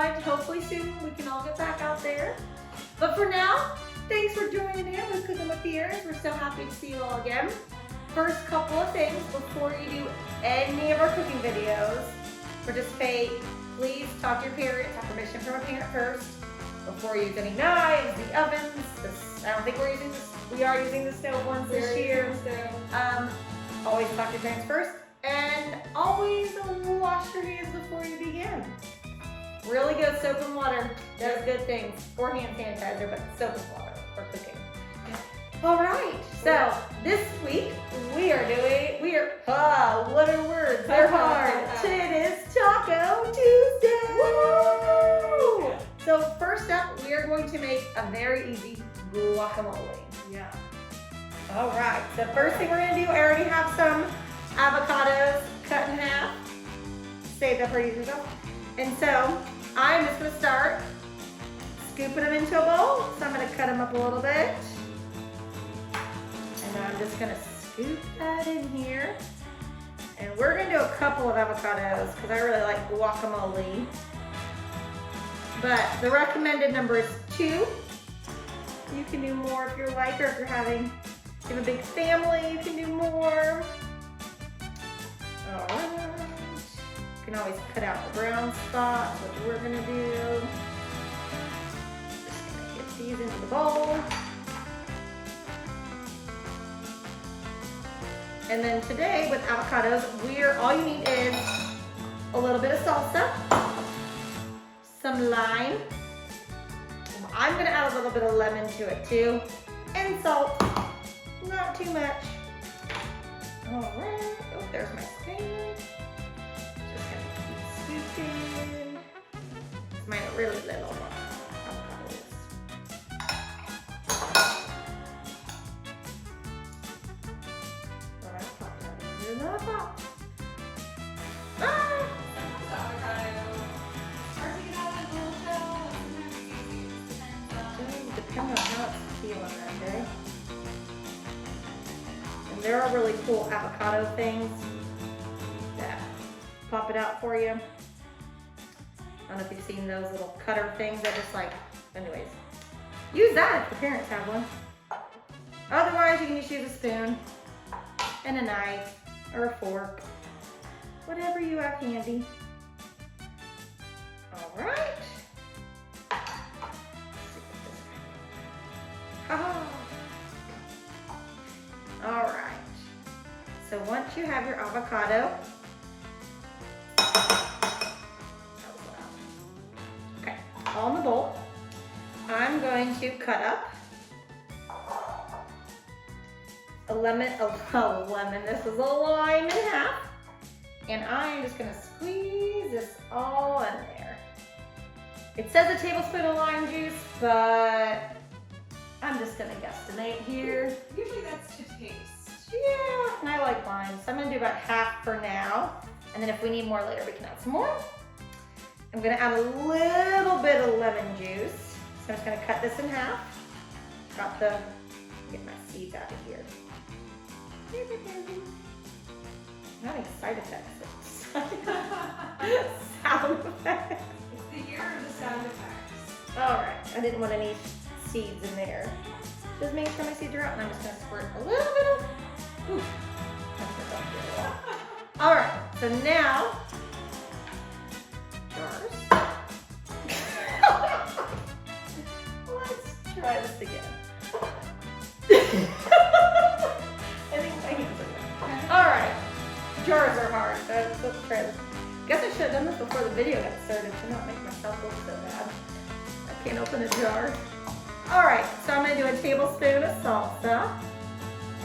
outside. Hopefully soon we can all get back out there. But for now, thanks for joining in with Cooking with the Erins. We're so happy to see you all again. First couple of things before you do any of our cooking videos, participate, please talk to your parents, have permission from a parent first before you use any knives, the ovens. I don't think we're using this. We are using the stove ones this year. Always talk to your parents first, and always wash your hands before you begin. Really good soap and water does good things. Or hand sanitizer, but soap and water for cooking. All right, so this week what are words? They're hard. It is Taco Tuesday. Woo! So first up, we are going to make a very easy guacamole. Yeah. All right, so first thing we're gonna do, I already have some avocados cut in half, saved up for using them. And so I'm just gonna start scooping them into a bowl. So I'm gonna cut them up a little bit. And I'm just gonna scoop that in here. And we're gonna do a couple of avocados because I really like guacamole. But the recommended number is 2. You can do more if you're like, or if you have a big family, you can do more. All right. You can always cut out the brown spots, what we're gonna do. Just gonna get these into the bowl. And then today with avocados, all you need is a little bit of salsa, some lime. I'm gonna add a little bit of lemon to it too, and salt, not too much. All right, oh, there's my spoon. Just gonna keep scooping. Mine are really little avocados. All right, pop that into the pot. Depends on how it's feeling that day. And there are really cool avocado things that pop it out for you. I don't know if you've seen those little cutter things that just like, anyways. Use that if your parents have one. Otherwise, you can just use a spoon and a knife or a fork. Whatever you have handy. All right. All right. So once you have your avocado, okay, all in the bowl, I'm going to cut up a lemon. This is a lime in half, and I'm just gonna squeeze this all in there. It says a tablespoon of lime juice, but I'm just gonna guesstimate here. Usually that's to taste. Yeah, and I like lime, so I'm gonna do about half for now. And then if we need more later, we can add some more. I'm gonna add a little bit of lemon juice. So I'm just gonna cut this in half. Get my seeds out of here. Not any side effects. Sound effects. It's the year of the sound effects. All right, I didn't want any seeds in there. Just make sure my seeds are out, and I'm just gonna squirt a little bit of, ooh, all right, so now, jars. Let's try this again. I think my hands are good. All right, jars are hard, so let's try this. Guess I should have done this before the video got started to not make myself look so bad. I can't open a jar. All right, so I'm gonna do a tablespoon of salsa.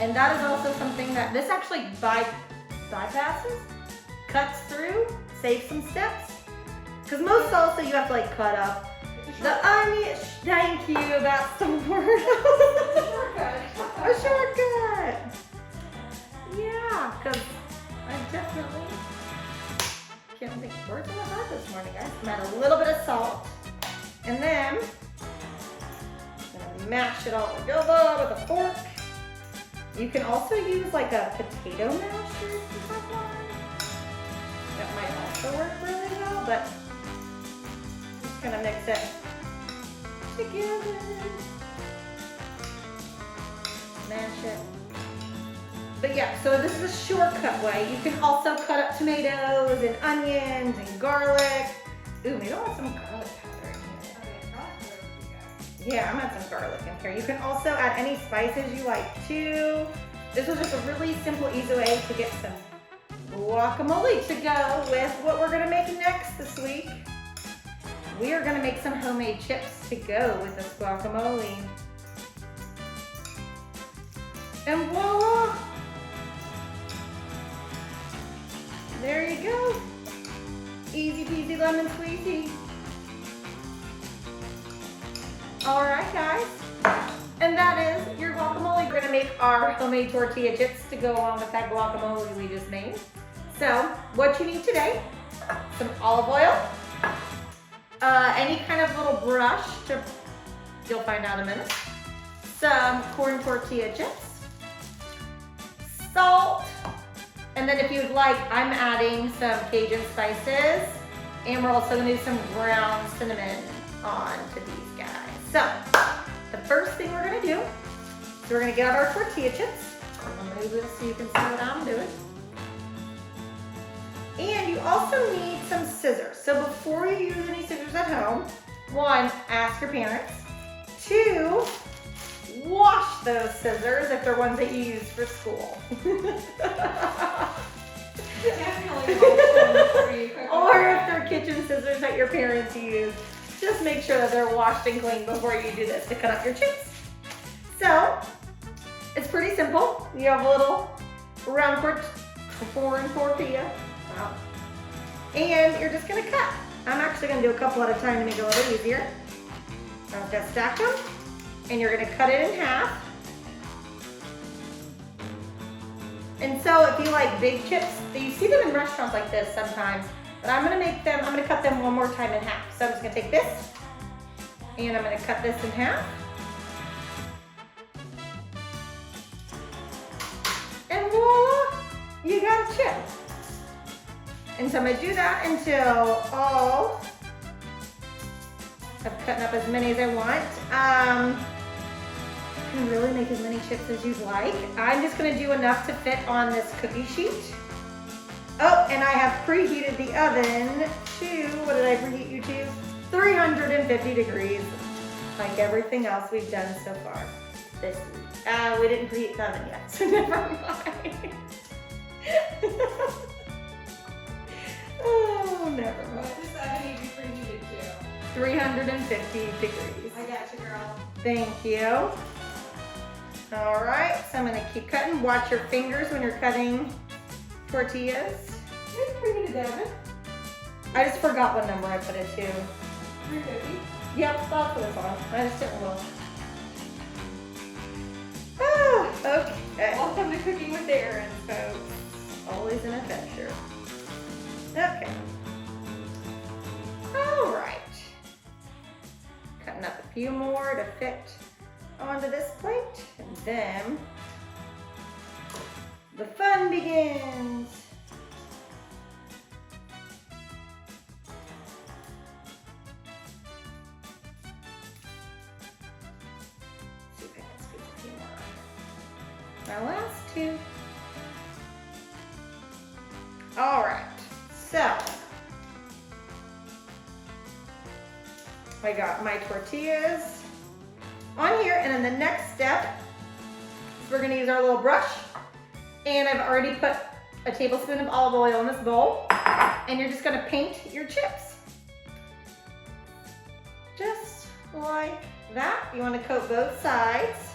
And that is also something that this actually bypasses, cuts through, saves some steps. Because most salsa you have to like cut up. The onion, thank you, that's the word. A shortcut. Yeah, because I definitely can't think of words in the heart this morning, guys. I'm gonna add a little bit of salt. And then I'm gonna mash it all together with a fork. You can also use like a potato masher if you have one. That might also work really well, but just gonna mix it together. Mash it. But yeah, so this is a shortcut way. You can also cut up tomatoes and onions and garlic. Ooh, maybe I'll add some garlic powder in here. Okay, garlic powder would be good. Yeah, I'm gonna add some garlic in here. You can also add any spices you like too. This was just a really simple, easy way to get some guacamole to go with what we're gonna make next this week. We are gonna make some homemade chips to go with this guacamole. And voila! There you go. Easy peasy lemon squeezy. All right, guys. And that is your guacamole. We're gonna make our homemade tortilla chips to go along with that guacamole we just made. So, what you need today, some olive oil, any kind of little brush, you'll find out in a minute, some corn tortilla chips, salt, and then if you'd like, I'm adding some Cajun spices, and we're also gonna do some ground cinnamon onto these guys. So, the first thing we're gonna do is we're gonna get out our tortilla chips. I'm gonna move this so you can see what I'm doing. And you also need some scissors. So before you use any scissors at home, 1, ask your parents. 2, wash those scissors if they're ones that you use for school. Definitely wash them before you cook them. Or if they're kitchen scissors that your parents use, just make sure that they're washed and clean before you do this to cut up your chips. So, it's pretty simple. You have a little round corn tortilla. Wow. And you're just gonna cut. I'm actually gonna do a couple at a time to make it a little easier. I'm just gonna stack them, and you're gonna cut it in half. And so if you like big chips, you see them in restaurants like this sometimes, but I'm gonna cut them one more time in half. So I'm just gonna take this, and I'm gonna cut this in half. And voila, you got a chip. And so I'm gonna do that until all, I'm cutting up as many as I want. You can really make as many chips as you'd like. I'm just gonna do enough to fit on this cookie sheet. Oh, and I have preheated the oven to, what did I preheat you to? 350 degrees, like everything else we've done so far this week. We didn't preheat the oven yet, so never mind. Oh, never mind. What does the oven need to be preheated to? 350 degrees. I got you, girl. Thank you. All right, so I'm gonna keep cutting. Watch your fingers when you're cutting tortillas. You preheated the oven. I just forgot what number I put it to. 350. Yep, that's what it's on. I just didn't look. Ah, okay. Welcome to Cooking with the Erins, folks. Always an adventure. Okay. All right. Cutting up a few more to fit onto this plate, and then the fun begins. Let's see if I can squeeze a few more on. My last two. All right, so I got my tortillas on here, and then the next step is we're gonna use our little brush, and I've already put a tablespoon of olive oil in this bowl, and you're just gonna paint your chips. Just like that. You wanna coat both sides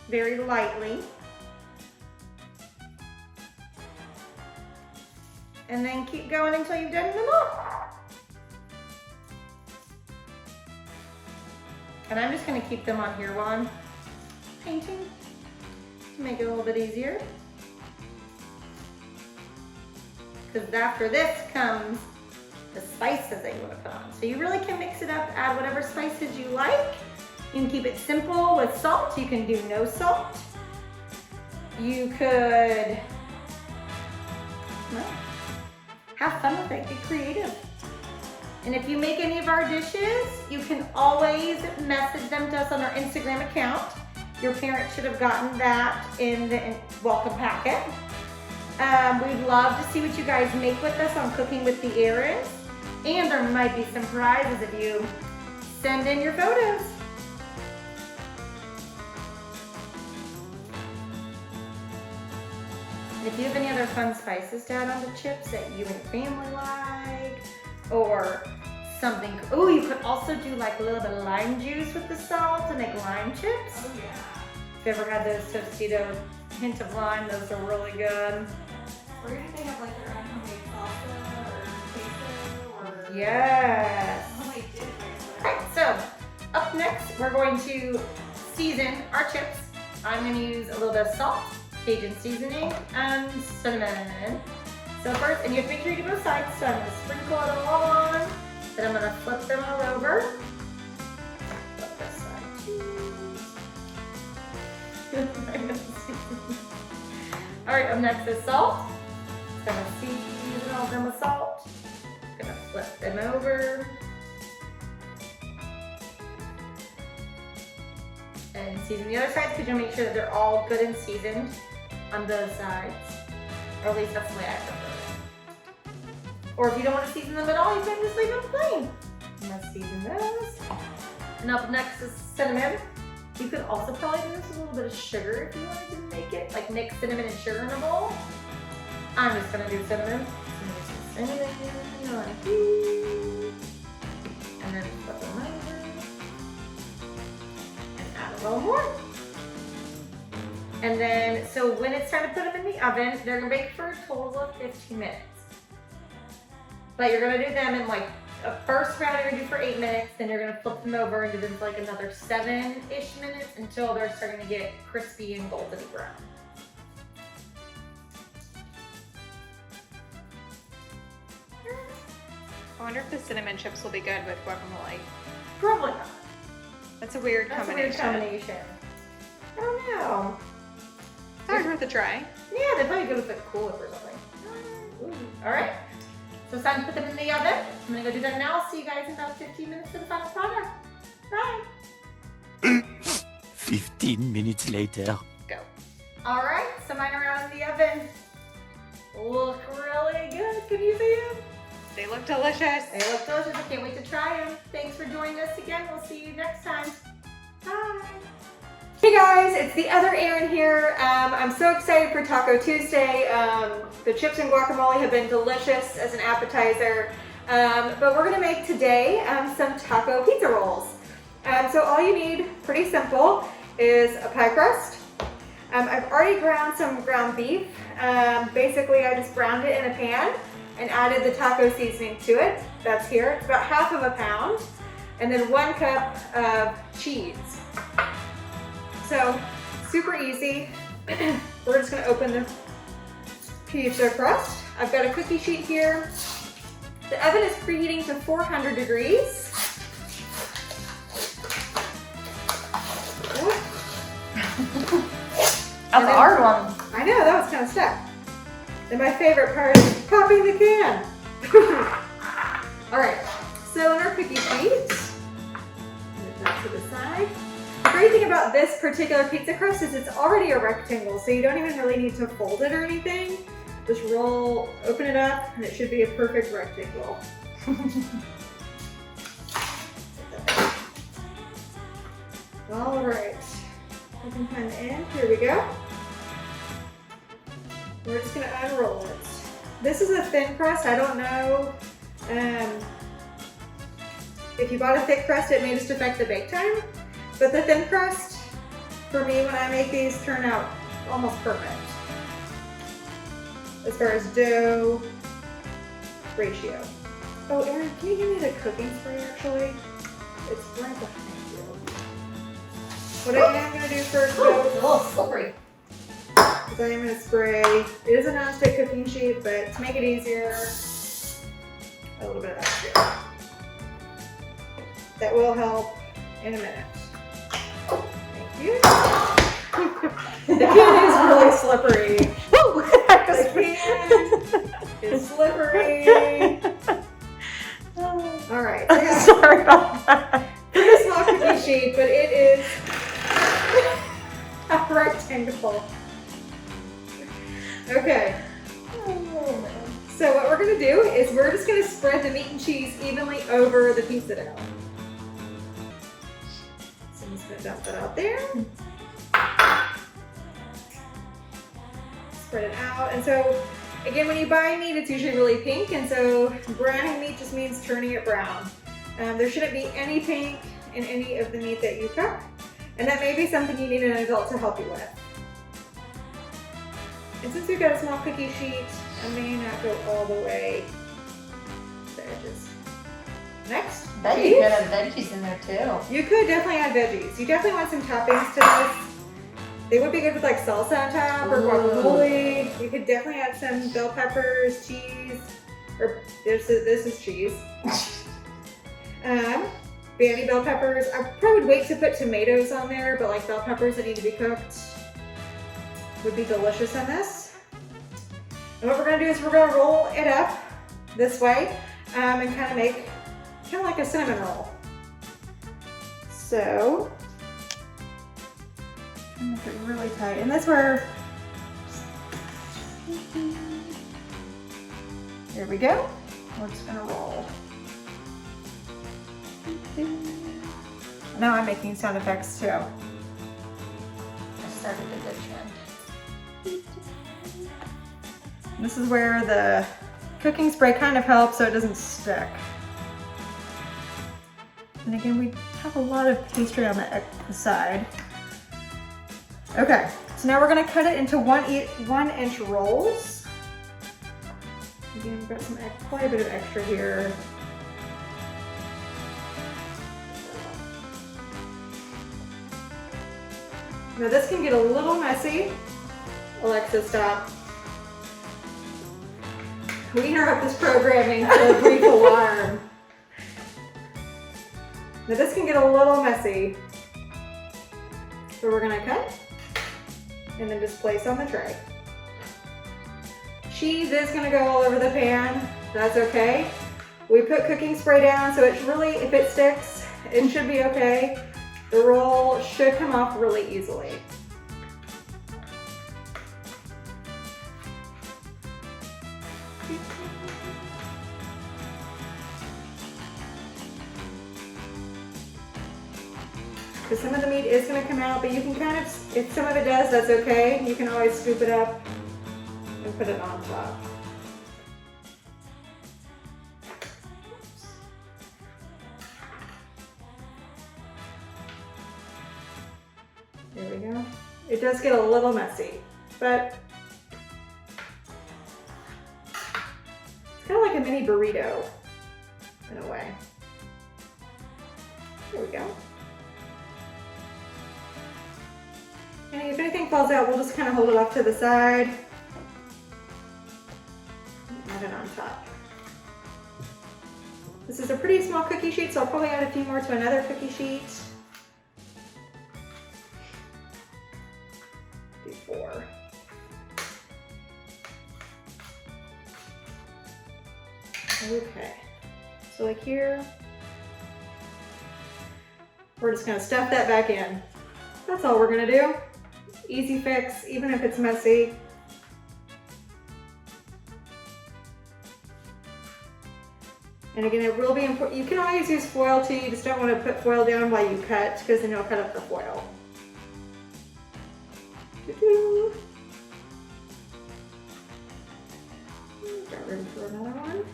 very lightly. And then keep going until you've done them all. And I'm just gonna keep them on here while I'm painting to make it a little bit easier. Because after this comes the spices that you wanna put on. So you really can mix it up, add whatever spices you like. You can keep it simple with salt. You can do no salt. You could, well, have fun with it, get creative. And if you make any of our dishes, you can always message them to us on our Instagram account. Your parents should have gotten that in the welcome packet. We'd love to see what you guys make with us on Cooking with the Erins. And there might be some prizes if you send in your photos. And if you have any other fun spices to add on the chips that you and your family like, or something, oh, you could also do like a little bit of lime juice with the salt to make lime chips. Oh yeah. If you ever had those Tostito hint of lime, those are really good. Or if they have like their own homemade salsa or queso or Yes. homemade dish. Alright, so up next we're going to season our chips. I'm going to use a little bit of salt, Cajun seasoning, and cinnamon. So first, and you have to make sure you do both sides, so I'm going to sprinkle it all on, then I'm going to flip them all over. Flip this side too. Alright, up next is salt. Just going to season all of them with salt. Gonna flip them over. And season the other sides because you'll make sure that they're all good and seasoned on both sides. Or at least that's the way I prefer it. Or if you don't want to season them at all, you can just leave them plain. I'm gonna season those. And up next is cinnamon. You could also probably do this with a little bit of sugar if you wanted to make it, like mix cinnamon and sugar in a bowl. I'm just gonna do cinnamon. Cinnamon on here. And then flip them over. And add a little more. And then, so when it's time to put them in the oven, they're gonna bake for a total of 15 minutes. But you're gonna do them in like a first round you're gonna do for 8 minutes, then you're gonna flip them over and do them for like another 7-ish minutes until they're starting to get crispy and golden brown. I wonder if the cinnamon chips will be good with guacamole. Probably not. That's a weird That's combination. a weird combination. I don't know. It's always worth a try. Yeah, they'd probably go with like a Cool Whip or something. Ooh. All right. So it's time to put them in the oven. I'm gonna go do that now. I'll see you guys in about 15 minutes for the final product. Bye. 15 minutes later. Go. All right, so mine are out in the oven. Look really good. Can you see them? They look delicious. They look delicious. I can't wait to try them. Thanks for joining us again. We'll see you next time. Bye. Hey guys, it's the other Erin here. I'm so excited for Taco Tuesday. The chips and guacamole have been delicious as an appetizer, but we're gonna make today some taco pizza rolls. So all you need, pretty simple, is a pie crust. I've already ground some ground beef. Basically, I just browned it in a pan and added the taco seasoning to it. That's here. It's about half of a pound. And then 1 cup of cheese. So, super easy. We're just gonna open the pizza crust. I've got a cookie sheet here. The oven is preheating to 400 degrees. That's a hard one. I know, that was kind of stuck. And my favorite part is popping the can. All right, so in our cookie sheet, move that to the side. The great thing about this particular pizza crust is it's already a rectangle, so you don't even really need to fold it or anything. Just roll, open it up, and it should be a perfect rectangle. All right, open pen in, here we go. We're just gonna unroll it. This is a thin crust. I don't know if you bought a thick crust, it may just affect the bake time. But the thin crust, for me, when I make these, turn out almost perfect. As far as dough ratio. Oh, Erin, can you give me the cooking spray actually? It's right behind you. What I am gonna do first though, It's a little slippery. is I am going to spray, it is a non-stick cooking sheet, but to make it easier, a little bit of extra. That will help in a minute. Thank you. The can is really slippery. Woo! The can is slippery. Oh. All right. So yeah, Sorry about that. pretty small cookie sheet, but it is a rectangle. Okay. So what we're gonna do is we're just gonna spread the meat and cheese evenly over the pizza dough. So I'm just gonna dump that out there. Spread it out. And so again, when you buy meat, it's usually really pink, and so browning meat just means turning it brown. There shouldn't be any pink in any of the meat that you cook, and that may be something you need an adult to help you with. And since we've got a small cookie sheet, I may not go all the way to the edges. Next, Bet you could have veggies in there too. you could definitely add veggies. You definitely want some toppings to this. They would be good with like salsa on top or guacamole. You could definitely add some bell peppers, cheese, or this is cheese. Bandy bell peppers. I probably would wait to put tomatoes on there, but like bell peppers that need to be cooked would be delicious in this. And what we're gonna do is we're gonna roll it up this way and kind of make kind of like a cinnamon roll. So, make it really tight. And that's where, there we go. We're just gonna roll. Now I'm making sound effects too. I started a good trend. This is where the cooking spray kind of helps so it doesn't stick. And again, we have a lot of pastry on the side. Okay, so now we're gonna cut it into 1 inch rolls. Again, we've got quite a bit of extra here. Now this can get a little messy. Alexa, stop. We interrupt this programming for a brief alarm. Now this can get a little messy. So we're gonna cut and then just place on the tray. Cheese is gonna go all over the pan. That's okay. We put cooking spray down, so it's really, if it sticks, it should be okay. The roll should come off really easily. Because some of the meat is going to come out, but you can kind of, if some of it does, that's okay. You can always scoop it up and put it on top. There we go. It does get a little messy, but it's kind of like a mini burrito in a way. There we go. And if anything falls out, we'll just kind of hold it off to the side. Add it on top. This is a pretty small cookie sheet, so I'll probably add a few more to another cookie sheet. Do 4. Okay, so like here, we're just gonna stuff that back in. That's all we're gonna do. Easy fix, even if it's messy. And again, it will be important. You can always use foil too. You just don't want to put foil down while you cut, because then you'll cut up the foil. Got room for another one.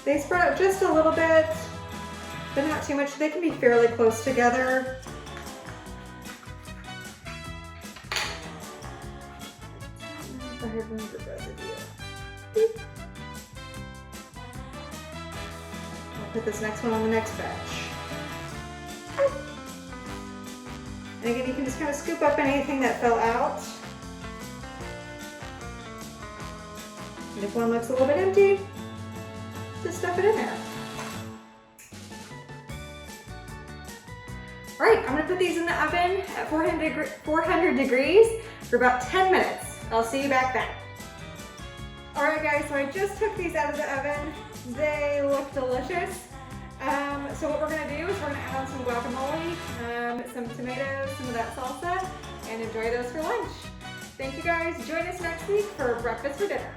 They spread out just a little bit, but not too much. They can be fairly close together. I have room for residue. I'll put this next one on the next batch. And again, you can just kind of scoop up anything that fell out. And if one looks a little bit empty, just stuff it in there. All right, I'm gonna put these in the oven at 400 degrees for about 10 minutes. I'll see you back then. All right guys, so I just took these out of the oven. They look delicious. So what we're gonna do is we're gonna add on some guacamole, some tomatoes, some of that salsa, and enjoy those for lunch. Thank you guys. Join us next week for breakfast for dinner.